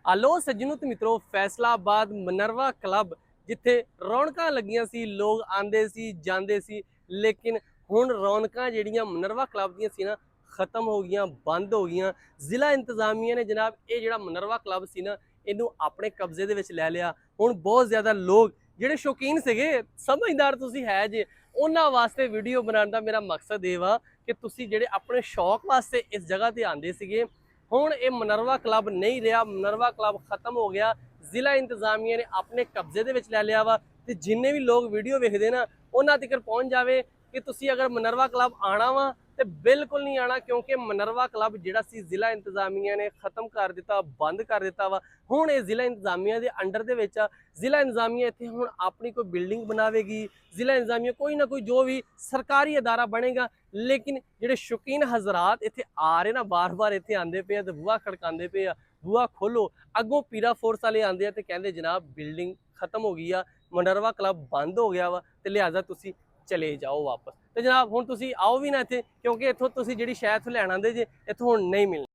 आलो सज्जनों ते मित्रों फैसलाबाद मनरवा क्लब जिथे रौनकां लगियां सी, लोग आंदे सी जांदे सी, लेकिन हुण रौनकां जिहड़ियां मनरवा क्लब दियां सी ना खत्म हो गईयां, बंद हो गईयां। जिला इंतजामिया ने जनाब ये जिहड़ा मनरवा क्लब सी ना इनू अपने कब्जे दे विच लै लिया। हुण बहुत ज़्यादा लोग जिहड़े शौकीन सीगे, समझदार तुसीं है जे, उन्हां वास्ते वीडियो बनाउण दा मेरा मकसद ये वा कि तुसीं जिहड़े अपने शौक वास्ते इस जगह ते आंदे सीगे, हुण ये मनरवा क्लब नहीं रहा, मनरवा क्लब खत्म हो गया। जिला इंतजामिया ने अपने कब्जे दे विच लै लिया वा ते जिन्ने भी लोग वीडियो वेखदे ना उन्हां तक पहुंच जावे कि तुसीं अगर मनरवा क्लब आना वा ते बिल्कुल नहीं आना, क्योंकि मनरवा क्लब जिहड़ा सी जिला इंतजामिया ने खत्म कर दिता, बंद कर दिता वा। हुण ये जिला इंतजामिया दे अंडर दे विच आ। जिला इंतजामिया इत्थे हुण अपनी कोई बिल्डिंग बनावेगी, जिला इंतजामिया कोई ना कोई जो भी सरकारी अदारा बनेगा, लेकिन जिहड़े शौकीन हजरात इत्थे आ रहे ना, बार बार इत्थे आंदे पे ते बूहा खड़कांदे पे, बूहा खोलो, अगों पीरा फोर्स वाले आंदे ते कहंदे जनाब बिल्डिंग खत्म हो गई आ, मनरवा क्लब बंद हो गया वा ते लिहाजा तुसीं चले जाओ वापस। तो जनाब हुण तुसीं आओ भी ना इत्थे, क्योंकि इत्थों तुसीं जिहड़ी शै इत्थों लैण आंदे जे इत्थों हुण नहीं मिलनी।